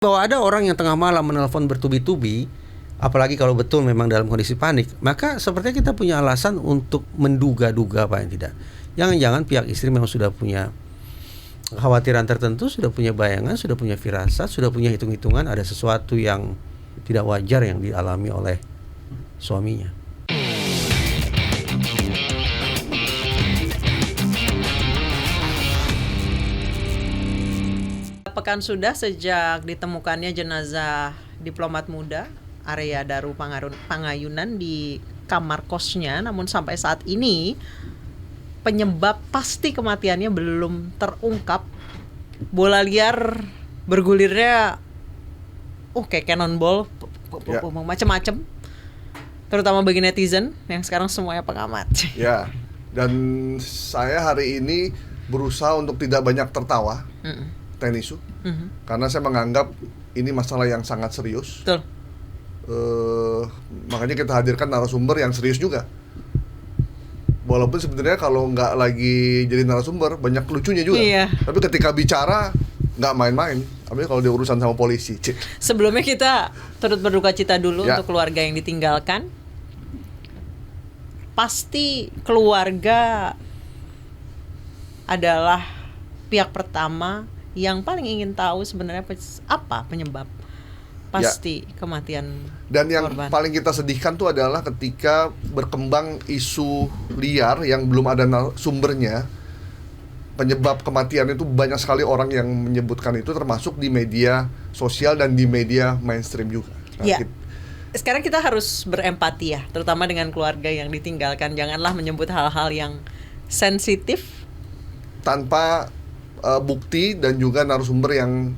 Bahwa ada orang yang tengah malam menelpon bertubi-tubi, apalagi kalau betul memang dalam kondisi panik, maka sepertinya kita punya alasan untuk menduga-duga apa yang tidak. Jangan-jangan pihak istri memang sudah punya kekhawatiran tertentu, sudah punya bayangan, sudah punya firasat, sudah punya hitung-hitungan, ada sesuatu yang tidak wajar yang dialami oleh suaminya. Pekan sudah sejak ditemukannya jenazah diplomat muda Arya Daru Pangayunan di kamar kosnya, namun sampai saat ini penyebab pasti kematiannya belum terungkap. Bola liar bergulirnya kayak cannonball, macam-macam, terutama bagi netizen yang sekarang semuanya pengamat. Ya, dan saya hari ini berusaha untuk tidak banyak tertawa tenisu, karena saya menganggap ini masalah yang sangat serius. Betul. Makanya kita hadirkan narasumber yang serius juga. Walaupun sebenarnya kalau nggak lagi jadi narasumber banyak lucunya juga. Iya. Tapi ketika bicara nggak main-main. Apalagi kalau dia urusan sama polisi. Sebelumnya kita turut berduka cita dulu Ya. untuk keluarga yang ditinggalkan. Pasti keluarga adalah pihak pertama yang paling ingin tahu sebenarnya apa penyebab pasti kematian Dan yang korban. paling kita sedihkan tuh adalah ketika berkembang isu liar yang belum ada sumbernya. Penyebab kematian itu banyak sekali orang yang menyebutkan itu, termasuk di media sosial dan di media mainstream juga. Ya. Sekarang kita harus berempati ya, terutama dengan keluarga yang ditinggalkan. Janganlah menyebut hal-hal yang sensitif tanpa bukti dan juga narasumber yang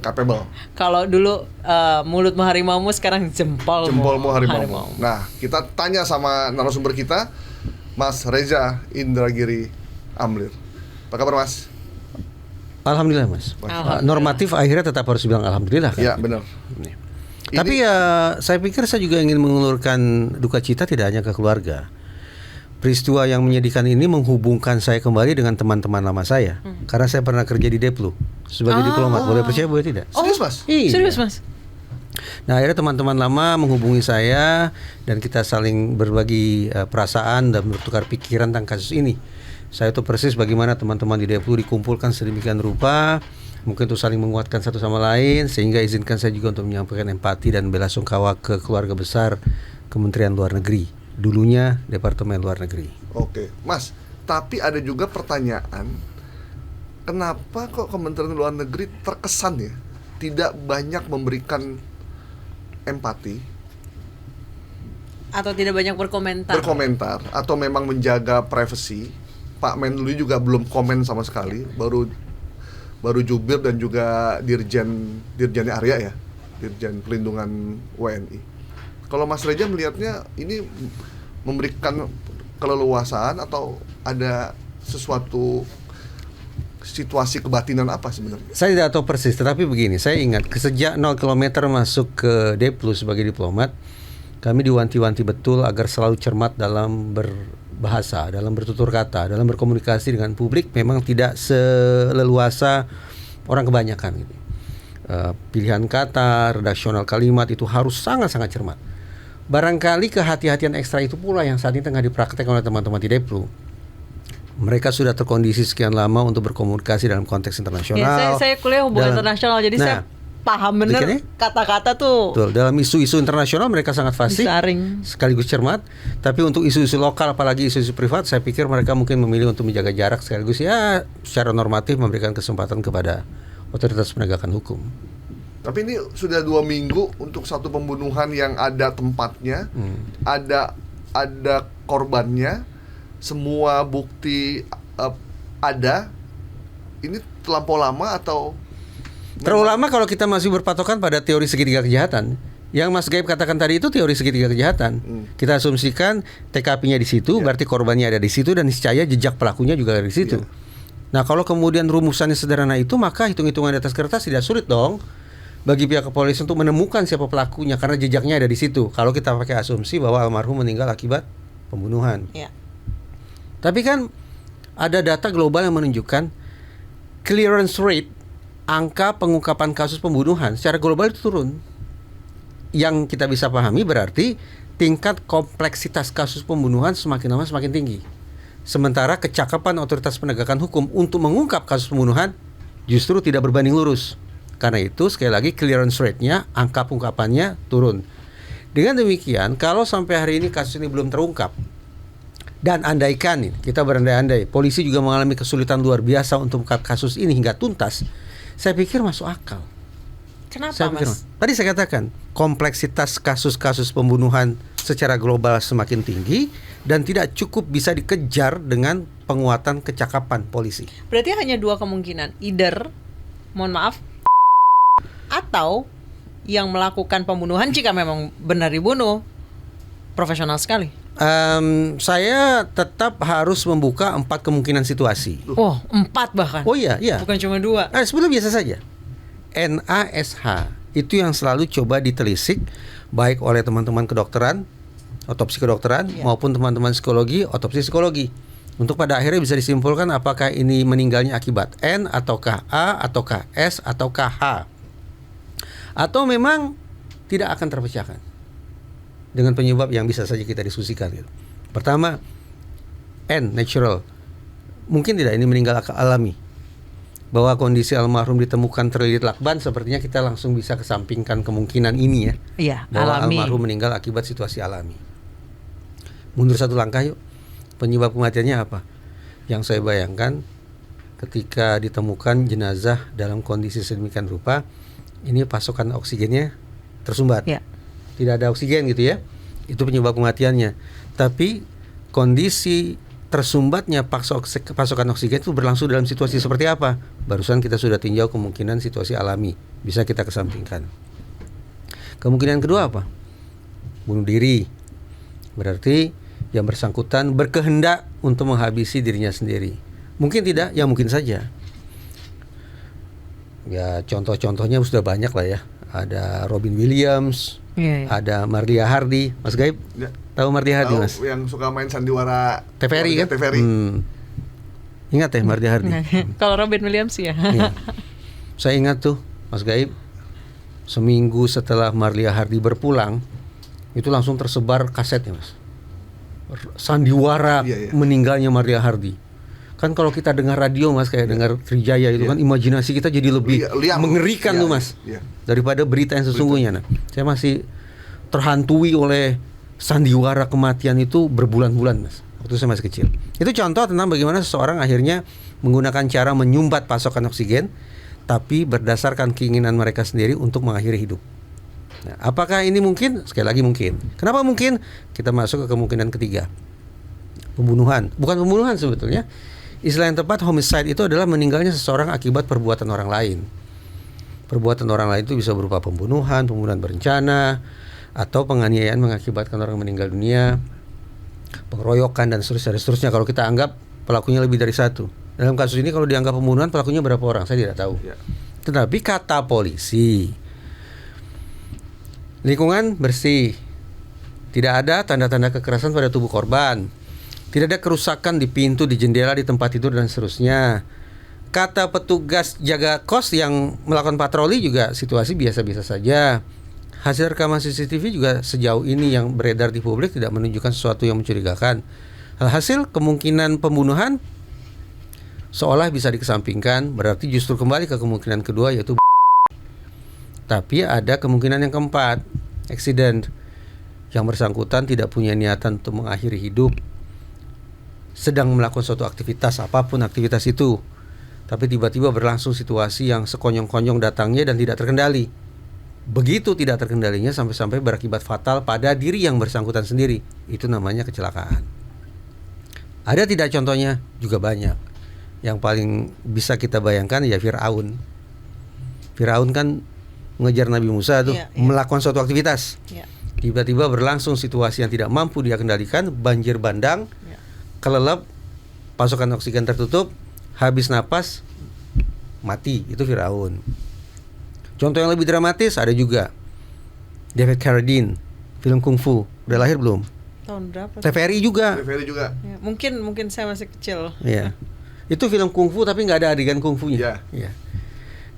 capable. Kalau dulu mulutmu harimaumu, sekarang Jempolmu harimau. Nah, kita tanya sama narasumber kita, Mas Reza Indragiri Amlir. Apa kabar, Mas? Alhamdulillah, Mas. Alhamdulillah. Normatif akhirnya tetap harus bilang alhamdulillah kan. Ya, benar. Tapi saya pikir saya juga ingin mengulurkan duka cita tidak hanya ke keluarga. Peristiwa yang menyedihkan ini menghubungkan saya kembali dengan teman-teman lama saya. Karena saya pernah kerja di Deplu sebagai diplomat. Boleh percaya boleh tidak? Serius, Mas? Iya. Serius, Mas? Nah, akhirnya teman-teman lama menghubungi saya dan kita saling berbagi perasaan dan bertukar pikiran tentang kasus ini. Saya tahu persis bagaimana teman-teman di Deplu dikumpulkan sedemikian rupa, mungkin untuk saling menguatkan satu sama lain, sehingga izinkan saya juga untuk menyampaikan empati dan belasungkawa ke keluarga besar Kementerian Luar Negeri, dulunya Departemen Luar Negeri. Oke, Mas. Tapi ada juga pertanyaan, kenapa kok Kementerian Luar Negeri terkesan ya tidak banyak memberikan empati, Atau tidak banyak berkomentar? atau memang menjaga privasi? Pak Menlu juga belum komen sama sekali, baru jubir dan juga dirjennya Arya ya, Dirjen Pelindungan WNI. Kalau Mas Reza melihatnya ini memberikan keleluasaan atau ada sesuatu situasi kebatinan apa sebenarnya? Saya tidak tahu persis, tetapi begini, saya ingat sejak 0 km masuk ke Deplu sebagai diplomat, kami diwanti-wanti betul agar selalu cermat dalam berbahasa, dalam bertutur kata, dalam berkomunikasi dengan publik. Memang tidak seleluasa orang kebanyakan gitu. Pilihan kata, redaksional kalimat itu harus sangat-sangat cermat. Barangkali kehati-hatian ekstra itu pula yang saat ini tengah dipraktekkan oleh teman-teman di Deplu. Mereka sudah terkondisi sekian lama untuk berkomunikasi dalam konteks internasional. Ya, saya kuliah hubungan internasional, jadi saya paham benar kata-kata tuh. Betul, dalam isu-isu internasional mereka sangat fasih, disaring, sekaligus cermat. Tapi untuk isu-isu lokal, apalagi isu-isu privat, saya pikir mereka mungkin memilih untuk menjaga jarak, sekaligus ya secara normatif memberikan kesempatan kepada otoritas penegakan hukum. Tapi ini sudah 2 minggu untuk satu pembunuhan yang ada tempatnya, ada korbannya, semua bukti ada. Ini terlampau lama atau? Terlalu lama kalau kita masih berpatokan pada teori segitiga kejahatan. Yang Mas Gaib katakan tadi itu teori segitiga kejahatan. Kita asumsikan TKP-nya di situ, berarti korbannya ada di situ, dan niscaya jejak pelakunya juga ada di situ. Nah, kalau kemudian rumusannya sederhana itu, maka hitung-hitungan di atas kertas tidak sulit dong bagi pihak kepolisian untuk menemukan siapa pelakunya, karena jejaknya ada di situ. Kalau kita pakai asumsi bahwa almarhum meninggal akibat pembunuhan. Tapi kan ada data global yang menunjukkan clearance rate angka pengungkapan kasus pembunuhan secara global itu turun. Yang kita bisa pahami berarti tingkat kompleksitas kasus pembunuhan semakin lama semakin tinggi. Sementara kecakapan otoritas penegakan hukum untuk mengungkap kasus pembunuhan justru tidak berbanding lurus. Karena itu sekali lagi clearance rate-nya, angka pengungkapannya turun. Dengan demikian, kalau sampai hari ini kasus ini belum terungkap, dan andaikan kita berandai-andai polisi juga mengalami kesulitan luar biasa untuk mengungkap kasus ini hingga tuntas, saya pikir masuk akal. Kenapa, Mas? Tadi saya katakan kompleksitas kasus-kasus pembunuhan secara global semakin tinggi dan tidak cukup bisa dikejar dengan penguatan kecakapan polisi. Berarti hanya dua kemungkinan, either, mohon maaf, atau yang melakukan pembunuhan jika memang benar dibunuh profesional sekali. Saya tetap harus membuka 4 kemungkinan situasi. Oh, 4 bahkan. Oh iya. Bukan cuma 2. Sebelum biasa saja. NASH itu yang selalu coba ditelisik baik oleh teman-teman kedokteran, otopsi kedokteran, maupun teman-teman psikologi, otopsi psikologi. Untuk pada akhirnya bisa disimpulkan apakah ini meninggalnya akibat N ataukah A ataukah S ataukah H. Atau memang tidak akan terpecahkan dengan penyebab yang bisa saja kita diskusikan gitu. Pertama, N, natural. Mungkin tidak ini meninggal alami. Bahwa kondisi almarhum ditemukan terlilit lakban, sepertinya kita langsung bisa kesampingkan kemungkinan ini ya. Iya, bahwa alami. almarhum meninggal akibat situasi alami. Mundur 1 langkah yuk. Penyebab kematiannya apa? Yang saya bayangkan ketika ditemukan jenazah dalam kondisi sedemikian rupa, ini pasokan oksigennya tersumbat. Ya. Tidak ada oksigen gitu ya. Itu penyebab kematiannya. Tapi kondisi tersumbatnya pasokan oksigen itu berlangsung dalam situasi seperti apa? Barusan kita sudah tinjau kemungkinan situasi alami. Bisa kita kesampingkan. Kemungkinan kedua apa? Bunuh diri. Berarti yang bersangkutan berkehendak untuk menghabisi dirinya sendiri. Mungkin tidak, ya mungkin saja. Ya contoh-contohnya sudah banyak lah ya. Ada Robin Williams, ada Marlia Hardy. Mas Gaib, tahu Marlia Hardy, Mas? Yang suka main sandiwara TVRI kan? TVRI. Ingat ya Marlia Hardy? Kalau Robin Williams ya. Iya. Saya ingat tuh, Mas Gaib, seminggu setelah Marlia Hardy berpulang, itu langsung tersebar kasetnya, Mas. Sandiwara meninggalnya Marlia Hardy. Kan kalau kita dengar radio, Mas, kayak dengar Trijaya itu kan imajinasi kita jadi lebih mengerikan tuh, Mas. Daripada berita yang sesungguhnya. Nah, saya masih terhantui oleh sandiwara kematian itu berbulan-bulan, Mas. Waktu saya masih kecil. Itu contoh tentang bagaimana seseorang akhirnya menggunakan cara menyumbat pasokan oksigen, tapi berdasarkan keinginan mereka sendiri untuk mengakhiri hidup. Nah, apakah ini mungkin? Sekali lagi mungkin. Kenapa mungkin? Kita masuk ke kemungkinan ketiga. Pembunuhan. Bukan pembunuhan sebetulnya. Istilah yang tepat homicide itu adalah meninggalnya seseorang akibat perbuatan orang lain. Perbuatan orang lain itu bisa berupa pembunuhan berencana, atau penganiayaan mengakibatkan orang meninggal dunia, pengeroyokan dan seterusnya. Kalau kita anggap pelakunya lebih dari 1. Dalam kasus ini kalau dianggap pembunuhan, pelakunya berapa orang? Saya tidak tahu. Tetapi kata polisi, lingkungan bersih, tidak ada tanda-tanda kekerasan pada tubuh korban, tidak ada kerusakan di pintu, di jendela, di tempat tidur dan seterusnya. Kata petugas jaga kos yang melakukan patroli juga situasi biasa-biasa saja. Hasil rekaman CCTV juga sejauh ini yang beredar di publik tidak menunjukkan sesuatu yang mencurigakan. Hasil kemungkinan pembunuhan seolah bisa dikesampingkan, berarti justru kembali ke kemungkinan kedua, yaitu tapi ada kemungkinan yang keempat, accident. Yang bersangkutan tidak punya niatan untuk mengakhiri hidup, sedang melakukan suatu aktivitas, apapun aktivitas itu, tapi tiba-tiba berlangsung situasi yang sekonyong-konyong datangnya dan tidak terkendali. Begitu tidak terkendalinya sampai-sampai berakibat fatal pada diri yang bersangkutan sendiri. Itu namanya kecelakaan. Ada tidak contohnya? Juga banyak. Yang paling bisa kita bayangkan ya Fir'aun. Fir'aun kan mengejar Nabi Musa tuh, melakukan suatu aktivitas. Tiba-tiba berlangsung situasi yang tidak mampu dia kendalikan, banjir bandang, kelelep, pasokan oksigen tertutup, habis napas, mati. Itu Firaun. Contoh yang lebih dramatis ada juga David Carradine, film kungfu. Udah lahir belum? Tahun berapa? TVRI juga. Ya, mungkin saya masih kecil. Iya. Itu film kungfu tapi nggak ada adegan kungfunya. Iya.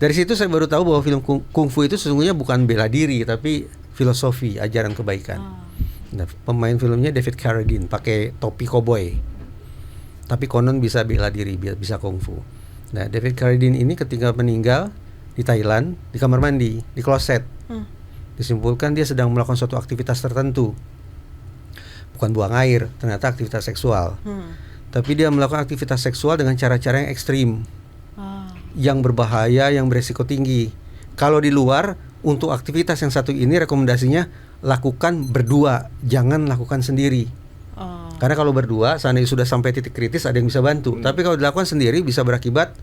Dari situ saya baru tahu bahwa film kungfu itu sesungguhnya bukan bela diri tapi filosofi, ajaran kebaikan. Nah, pemain filmnya David Carradine pakai topi koboi. Tapi konon bisa bela diri, bisa kungfu. Nah, David Carradine ini ketika meninggal di Thailand di kamar mandi, di kloset. Disimpulkan dia sedang melakukan suatu aktivitas tertentu. Bukan buang air, ternyata aktivitas seksual. Tapi dia melakukan aktivitas seksual dengan cara-cara yang ekstrim. Yang berbahaya, yang beresiko tinggi. Kalau di luar, untuk aktivitas yang satu ini rekomendasinya lakukan berdua, jangan lakukan sendiri. Karena kalau berdua, seandainya sudah sampai titik kritis ada yang bisa bantu. Tapi kalau dilakukan sendiri bisa berakibat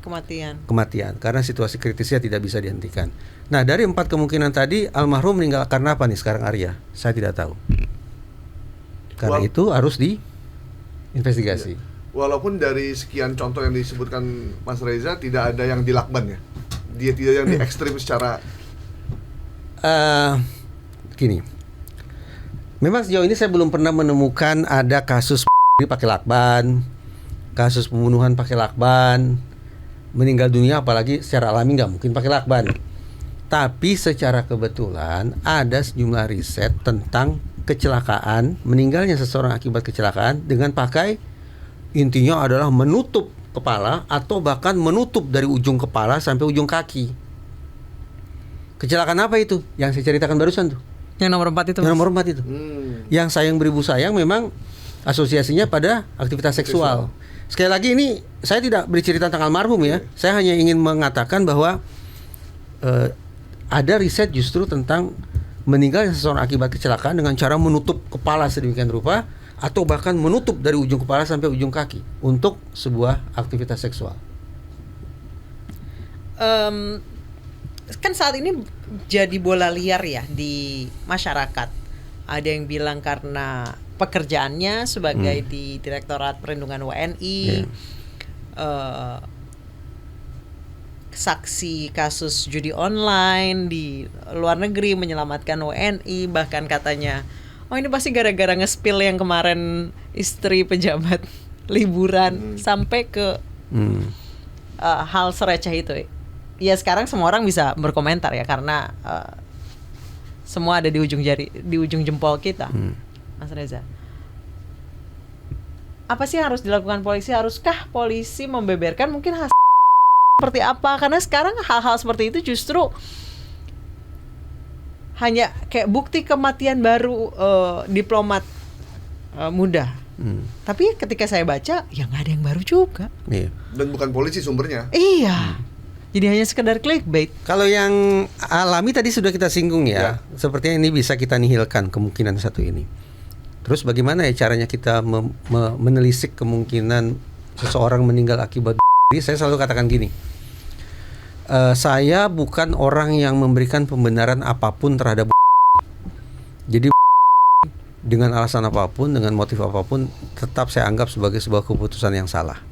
kematian. Karena situasi kritisnya tidak bisa dihentikan. Nah, dari 4 kemungkinan tadi, almarhum meninggal karena apa nih sekarang Arya? Saya tidak tahu. Karena itu harus diinvestigasi. Walaupun dari sekian contoh yang disebutkan Mas Reza tidak ada yang dilakban ya, dia tidak yang di ekstrim secara gini. Memang sejauh ini saya belum pernah menemukan ada kasus pakai lakban, kasus pembunuhan pakai lakban, meninggal dunia apalagi secara alami nggak mungkin pakai lakban. Tapi secara kebetulan ada sejumlah riset tentang kecelakaan, meninggalnya seseorang akibat kecelakaan dengan pakai, intinya adalah menutup kepala atau bahkan menutup dari ujung kepala sampai ujung kaki. Kecelakaan apa itu? Yang saya ceritakan barusan tuh. Yang nomor 4 itu. Yang nomor 4 itu. Yang sayang beribu sayang memang asosiasinya pada aktivitas seksual. Sekali lagi ini saya tidak bercerita tentang almarhum ya. Saya hanya ingin mengatakan bahwa ada riset justru tentang meninggalnya seseorang akibat kecelakaan dengan cara menutup kepala sedemikian rupa atau bahkan menutup dari ujung kepala sampai ujung kaki untuk sebuah aktivitas seksual. Kan saat ini jadi bola liar ya di masyarakat. Ada yang bilang karena pekerjaannya sebagai di Direktorat Perlindungan WNI, saksi kasus judi online di luar negeri menyelamatkan WNI, bahkan katanya ini pasti gara-gara nge-spill yang kemarin istri pejabat liburan sampai ke hal sereceh itu. Ya sekarang semua orang bisa berkomentar ya karena semua ada di ujung jari, di ujung jempol kita. Mas Reza, apa sih yang harus dilakukan polisi? Haruskah polisi membeberkan mungkin hasil seperti apa? Karena sekarang hal-hal seperti itu justru hanya kayak bukti kematian baru diplomat muda. Tapi ketika saya baca, ya nggak ada yang baru juga. Dan bukan polisi sumbernya. Iya. Jadi hanya sekedar clickbait. Kalau yang alami tadi sudah kita singgung ya. Sepertinya ini bisa kita nihilkan kemungkinan satu ini. Terus bagaimana ya caranya kita menelisik kemungkinan seseorang meninggal akibat saya selalu katakan gini. Saya bukan orang yang memberikan pembenaran apapun terhadap jadi dengan alasan apapun, dengan motif apapun, tetap saya anggap sebagai sebuah keputusan yang salah.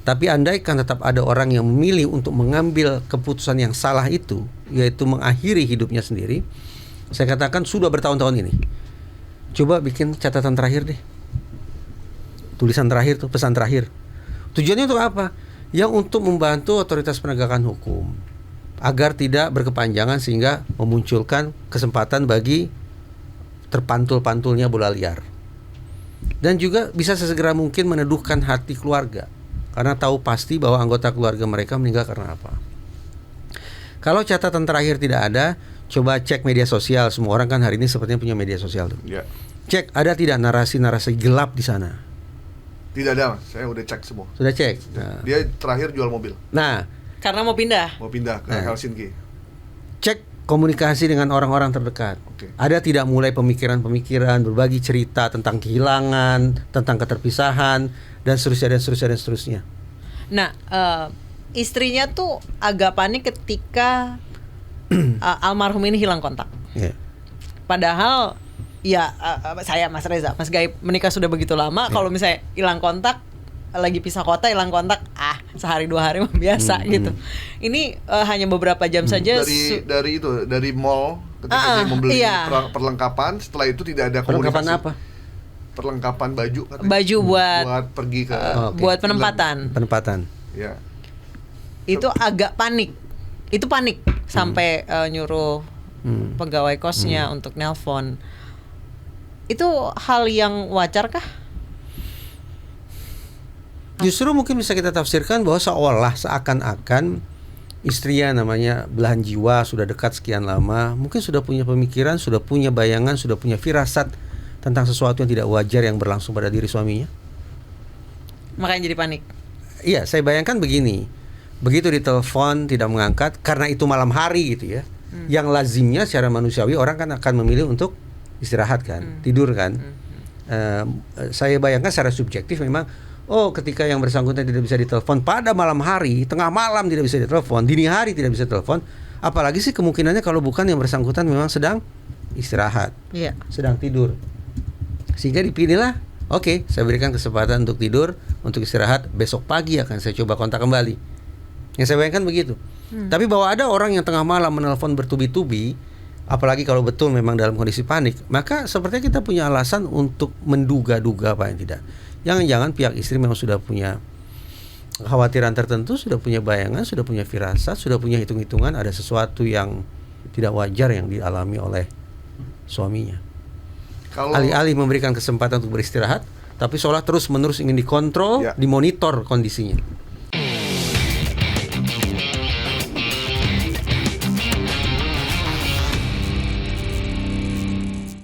Tapi andaikan tetap ada orang yang memilih untuk mengambil keputusan yang salah itu, yaitu mengakhiri hidupnya sendiri, saya katakan sudah bertahun-tahun ini. Coba bikin catatan terakhir deh. Tulisan terakhir tuh, pesan terakhir. Tujuannya untuk apa? Ya untuk membantu otoritas penegakan hukum agar tidak berkepanjangan sehingga memunculkan kesempatan bagi terpantul-pantulnya bola liar. Dan juga bisa sesegera mungkin meneduhkan hati keluarga karena tahu pasti bahwa anggota keluarga mereka meninggal karena apa. Kalau catatan terakhir tidak ada, coba cek media sosial. Semua orang kan hari ini sepertinya punya media sosial tuh. Cek ada tidak narasi-narasi gelap di sana. Tidak ada, Mas. Saya udah cek semua. Sudah cek. Nah. Dia terakhir jual mobil. Nah, karena mau pindah ke Helsinki. Cek komunikasi dengan orang-orang terdekat. Ada tidak mulai pemikiran-pemikiran, berbagi cerita tentang kehilangan, tentang keterpisahan, dan seterusnya. Nah, istrinya tuh agak panik ketika almarhum ini hilang kontak. Padahal ya saya Mas Reza, Mas Gaib menikah sudah begitu lama. Kalau misalnya hilang kontak, lagi pisah kota hilang kontak, sehari 2 hari mah biasa gitu. Ini hanya beberapa jam saja. Dari mall ketika dia membeli perlengkapan, setelah itu tidak ada komunikasi. Perlengkapan apa? Perlengkapan baju katanya. Baju buat pergi ke buat penempatan. Penempatan. Ya. itu agak panik. Itu panik sampai nyuruh pegawai kosnya untuk nelpon. Itu hal yang wajar kah? Justru mungkin bisa kita tafsirkan bahwa seolah seakan-akan istrinya namanya belahan jiwa, sudah dekat sekian lama, mungkin sudah punya pemikiran, sudah punya bayangan, sudah punya firasat tentang sesuatu yang tidak wajar yang berlangsung pada diri suaminya. Makanya jadi panik. Iya, saya bayangkan begini. Begitu ditelepon tidak mengangkat karena itu malam hari gitu ya. Yang lazimnya secara manusiawi orang kan akan memilih untuk istirahat kan, tidur kan. Saya bayangkan secara subjektif memang ketika yang bersangkutan tidak bisa ditelepon pada malam hari, tengah malam tidak bisa ditelepon, dini hari tidak bisa ditelepon, apalagi sih kemungkinannya kalau bukan yang bersangkutan memang sedang istirahat, sedang tidur. Sehingga dipilihlah, oke, saya berikan kesempatan untuk tidur, untuk istirahat, besok pagi akan saya coba kontak kembali. Yang saya bayangkan begitu. Tapi bahwa ada orang yang tengah malam menelpon bertubi-tubi, apalagi kalau betul memang dalam kondisi panik, maka sepertinya kita punya alasan untuk menduga-duga apa yang tidak. Jangan-jangan pihak istri memang sudah punya kekhawatiran tertentu, sudah punya bayangan, sudah punya firasat, sudah punya hitung-hitungan, ada sesuatu yang tidak wajar yang dialami oleh suaminya. Alih-alih memberikan kesempatan untuk beristirahat, tapi seolah terus-menerus ingin dikontrol, dimonitor kondisinya.